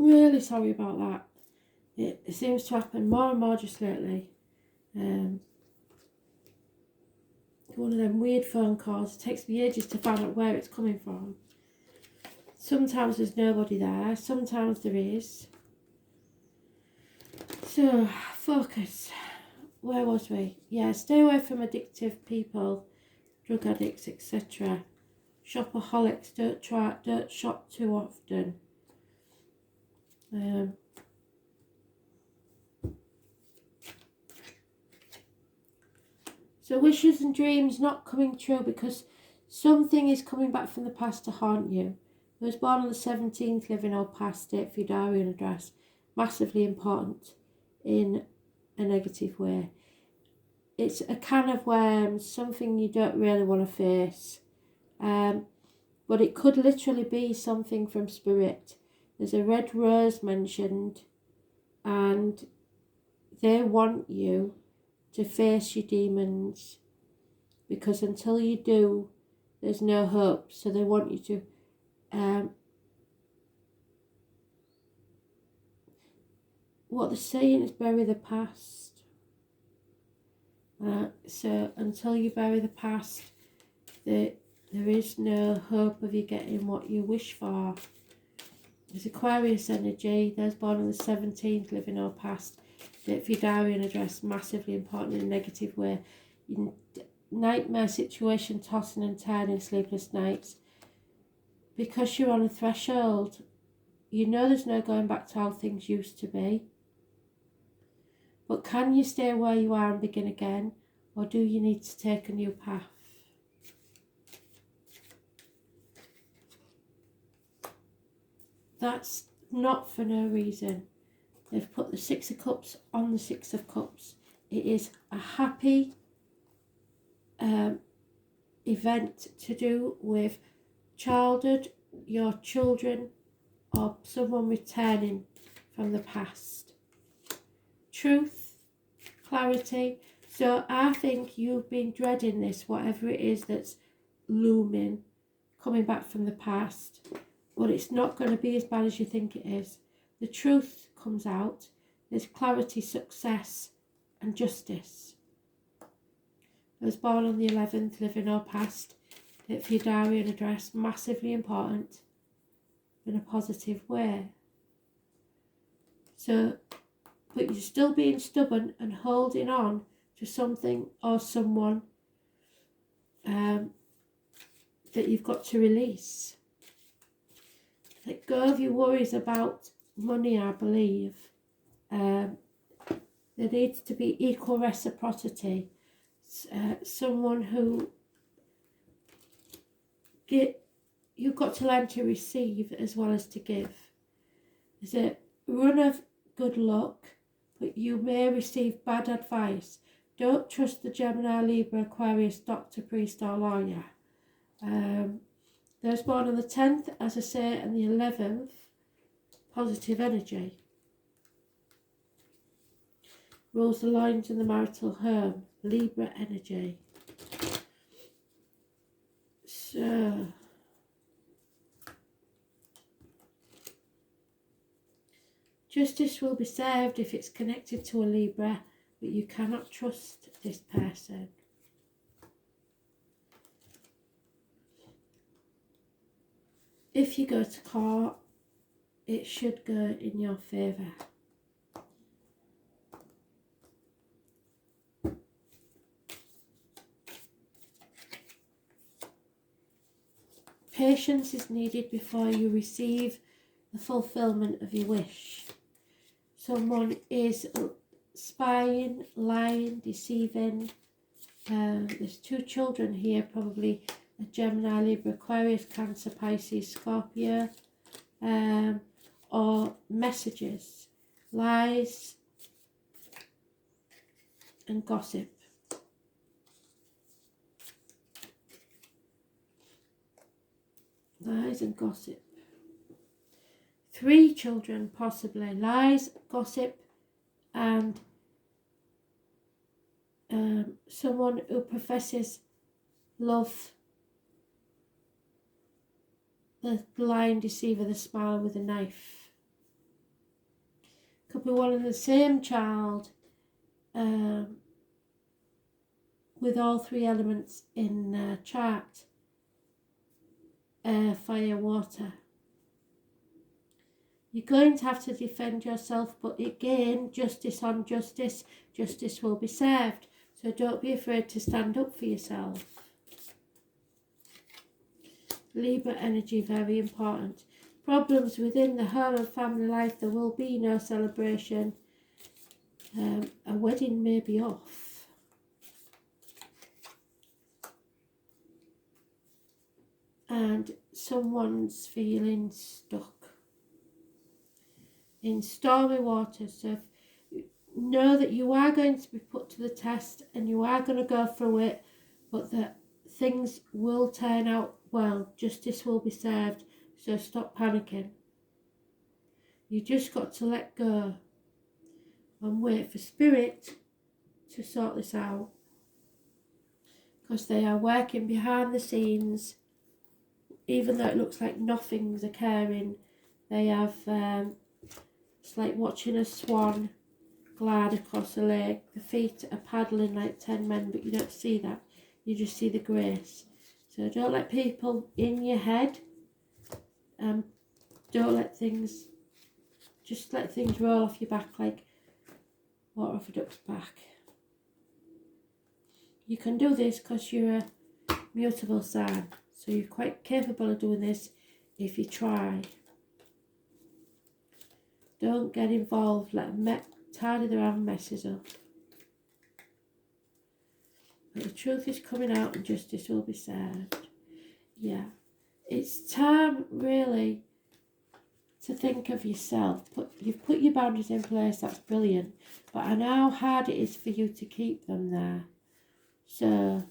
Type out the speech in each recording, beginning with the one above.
Really sorry about that. It seems to happen more and more just lately. One of them weird phone calls. It takes me ages to find out where it's coming from. Sometimes there's nobody there. Sometimes there is. So, focus. Where was we? Yeah, stay away from addictive people, drug addicts, etc. Shopaholics, don't shop too often. So wishes and dreams not coming true because something is coming back from the past to haunt you. I was born on the 17th, living or past, date for your diary and address. Massively important in a negative way. It's a can of worms, something you don't really want to face. But it could literally be something from spirit. There's a red rose mentioned, and they want you to face your demons, because until you do, there's no hope. So they want you to what they're saying is bury the past. So until you bury the past, there is no hope of you getting what you wish for. There's Aquarius energy. Those born on the 17th, living or past. Date for your diary and address, massively important in a negative way. Nightmare situation, tossing and turning, sleepless nights. Because you're on a threshold, you know there's no going back to how things used to be. But can you stay where you are and begin again? Or do you need to take a new path? That's not for no reason. They've put the Six of Cups on the Six of Cups. It is a happy event to do with childhood, your children, or someone returning from the past. Truth, clarity. So I think you've been dreading this, whatever it is that's looming, coming back from the past. But it's not going to be as bad as you think it is. The truth comes out. There's clarity, success, and justice. I was born on the 11th, living or past. Date for your diary and address, massively important in a positive way. So, but you're still being stubborn and holding on to something or someone that you've got to release. Let go of your worries about money, I believe. There needs to be equal reciprocity. Someone who you've got to learn to receive as well as to give. There's a run of good luck, but you may receive bad advice. Don't trust the Gemini, Libra, Aquarius, doctor, priest or lawyer. Those born on the 10th, as I say, and the 11th, positive energy. Rules the lines in the marital home, Libra energy. So, justice will be served if it's connected to a Libra, but you cannot trust this person. If you go to court, it should go in your favour. Patience is needed before you receive the fulfillment of your wish. Someone is spying, lying, deceiving. There's two children here, probably a Gemini, Libra, Aquarius, Cancer, Pisces, Scorpio, or messages, lies and gossip. Lies and gossip. 3 children, possibly. Lies, gossip, and someone who professes love. The lying deceiver, the smile with a knife. Could be one and the same child with all three elements in their chart. Air, fire, water. You're going to have to defend yourself, but again, justice on justice, justice will be served. So don't be afraid to stand up for yourself. Libra energy, very important. Problems within the home and family life, there will be no celebration. A wedding may be off. And someone's feeling stuck in stormy waters. So know that you are going to be put to the test and you are going to go through it, but that things will turn out well. Justice will be served. So stop panicking. You just got to let go and wait for spirit to sort this out, because they are working behind the scenes. Even though it looks like nothing's occurring, they have it's like watching a swan glide across a lake. The feet are paddling like 10 men, but you don't see that. You just see the grace. So don't let people in your head. Don't let things, just let things roll off your back like water off a duck's back. You can do this because you're a mutable sign. So you're quite capable of doing this if you try. Don't get involved. Let them tidy their own messes up. But the truth is coming out and justice will be served. Yeah. It's time really to think of yourself. You've put your boundaries in place, that's brilliant. But I know how hard it is for you to keep them there. So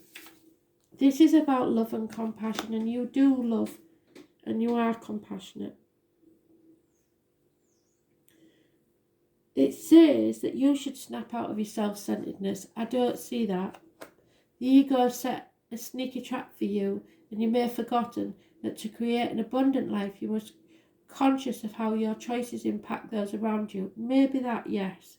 this is about love and compassion, and you do love and you are compassionate. It says that you should snap out of your self-centeredness. I don't see that. The ego set a sneaky trap for you, and you may have forgotten that to create an abundant life, you must be conscious of how your choices impact those around you. Maybe that, yes.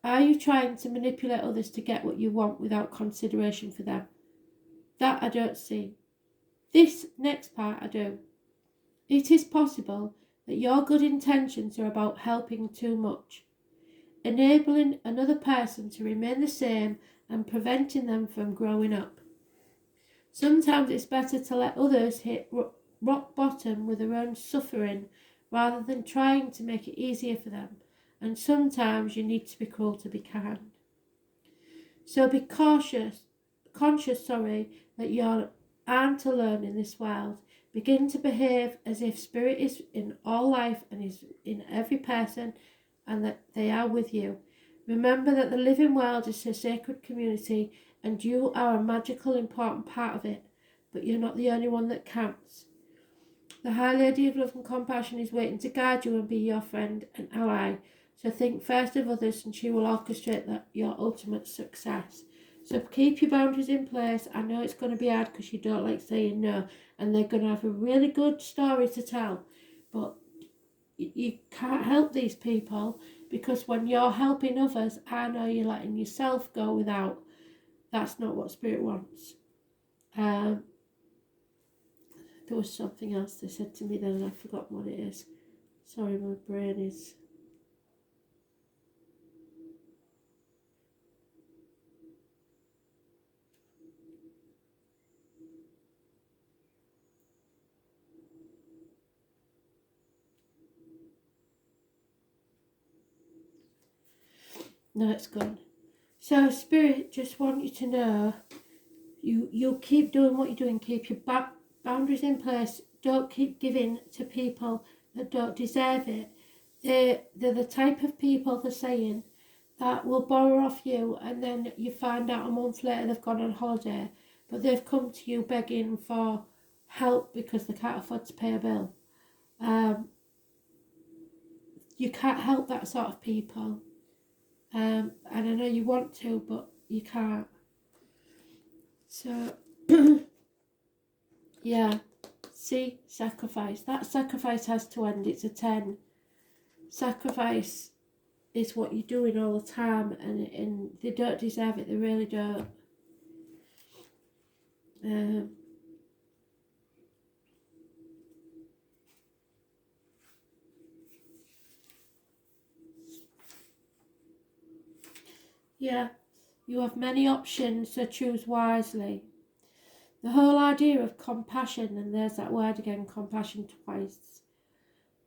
Are you trying to manipulate others to get what you want without consideration for them? That I don't see. This next part I do. It is possible that your good intentions are about helping too much, enabling another person to remain the same and preventing them from growing up. Sometimes it's better to let others hit rock bottom with their own suffering rather than trying to make it easier for them. And sometimes you need to be cruel to be kind. So be conscious that you aren't alone in this world. Begin to behave as if spirit is in all life and is in every person, and that they are with you. Remember that the living world is a sacred community and you are a magical, important part of it, but you're not the only one that counts. The High Lady of Love and Compassion is waiting to guide you and be your friend and ally. So think first of others and she will orchestrate your ultimate success. So keep your boundaries in place. I know it's going to be hard because you don't like saying no, and they're going to have a really good story to tell, but you can't help these people, because when you're helping others, I know you're letting yourself go without. That's not what Spirit wants. There was something else they said to me then and I've forgotten what it is. Sorry, my brain is... No, it's gone. So Spirit just want you to know, you'll keep doing what you're doing. Keep your boundaries in place. Don't keep giving to people that don't deserve it. They're the type of people, they're saying, that will borrow off you, and then you find out a month later they've gone on holiday, but they've come to you begging for help because they can't afford to pay a bill. You can't help that sort of people. And I know you want to, but you can't. So, yeah, see, sacrifice. That sacrifice has to end. It's a 10. Sacrifice is what you're doing all the time, and they don't deserve it, they really don't. Yeah, you have many options, so choose wisely. The whole idea of compassion, and there's that word again, compassion twice,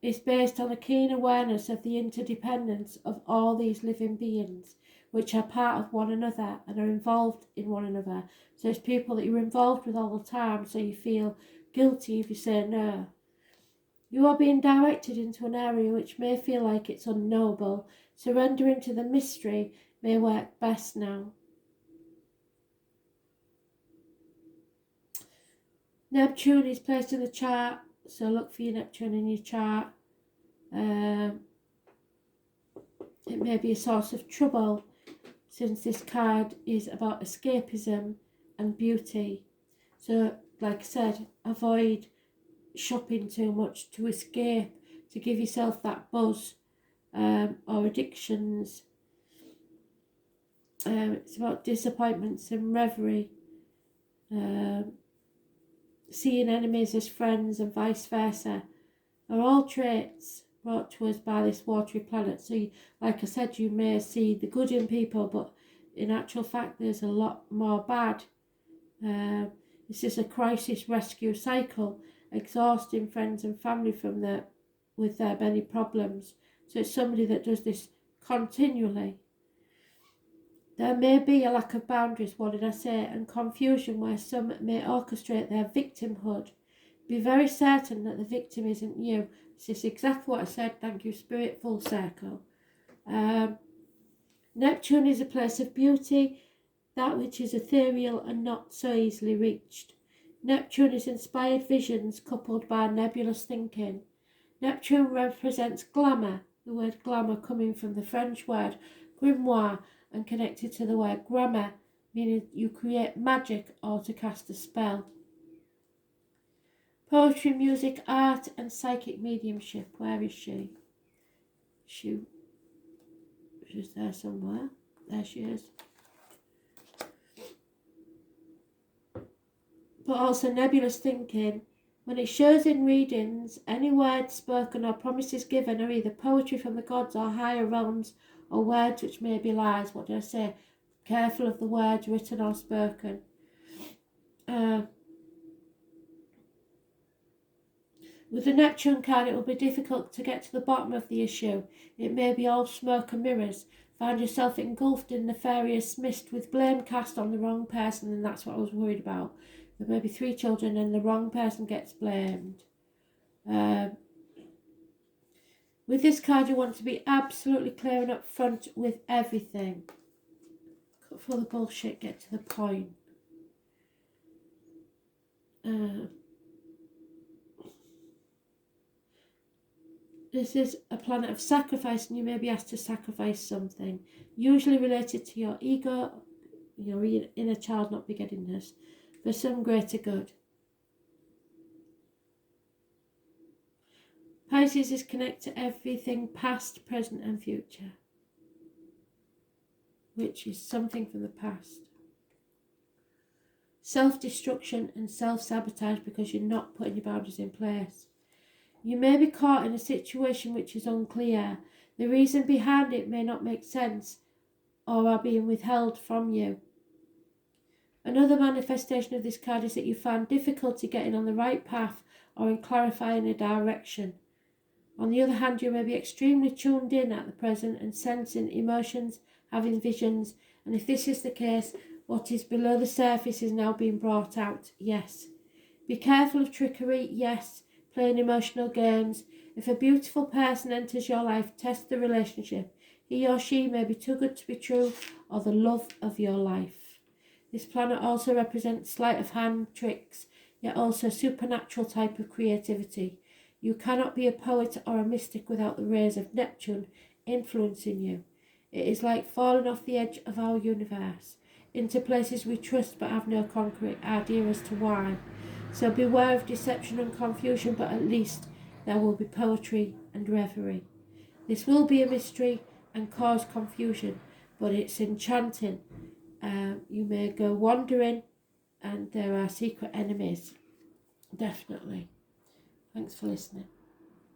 is based on a keen awareness of the interdependence of all these living beings, which are part of one another and are involved in one another. So it's people that you're involved with all the time, so you feel guilty if you say no. You are being directed into an area which may feel like it's unknowable. Surrendering to the mystery may work best now. Neptune is placed in the chart, so look for your Neptune in your chart. It may be a source of trouble, since this card is about escapism and beauty. So, like I said, avoid shopping too much to escape, to give yourself that buzz, or addictions. It's about disappointments and reverie. Seeing enemies as friends and vice versa are all traits brought to us by this watery planet. So, like I said, you may see the good in people, but in actual fact, there's a lot more bad. This is a crisis rescue cycle, exhausting friends and family with their many problems. So it's somebody that does this continually. There may be a lack of boundaries, what did I say, and confusion where some may orchestrate their victimhood. Be very certain that the victim isn't you. This is exactly what I said, thank you, Spirit, full circle. Neptune is a place of beauty, that which is ethereal and not so easily reached. Neptune is inspired visions coupled by nebulous thinking. Neptune represents glamour, the word glamour coming from the French word grimoire and connected to the word grammar, meaning you create magic or to cast a spell. Poetry, music, art and psychic mediumship. Where is she? She's there somewhere. There she is. But also nebulous thinking. When it shows in readings, any words spoken or promises given are either poetry from the gods or higher realms, or words which may be lies. What did I say? Careful of the words written or spoken. With the Neptune card, it will be difficult to get to the bottom of the issue. It may be all smoke and mirrors. Find yourself engulfed in nefarious mist with blame cast on the wrong person, and that's what I was worried about. There may be 3 children and the wrong person gets blamed. With this card, you want to be absolutely clear and upfront with everything. Cut for the bullshit, get to the point. This is a planet of sacrifice, and you may be asked to sacrifice something, usually related to your ego, your inner child not begettingness, for some greater good. Pisces is connected to everything past, present and future, which is something from the past. Self-destruction and self-sabotage because you're not putting your boundaries in place. You may be caught in a situation which is unclear. The reason behind it may not make sense or are being withheld from you. Another manifestation of this card is that you find difficulty getting on the right path or in clarifying a direction. On the other hand, you may be extremely tuned in at the present and sensing emotions, having visions, and if this is the case, what is below the surface is now being brought out, yes. Be careful of trickery, yes. Playing emotional games. If a beautiful person enters your life, test the relationship. He or she may be too good to be true or the love of your life. This planet also represents sleight of hand tricks, yet also supernatural type of creativity. You cannot be a poet or a mystic without the rays of Neptune influencing you. It is like falling off the edge of our universe, into places we trust but have no concrete idea as to why. So beware of deception and confusion, but at least there will be poetry and reverie. This will be a mystery and cause confusion, but it's enchanting. You may go wandering, and there are secret enemies. Definitely. Thanks for listening.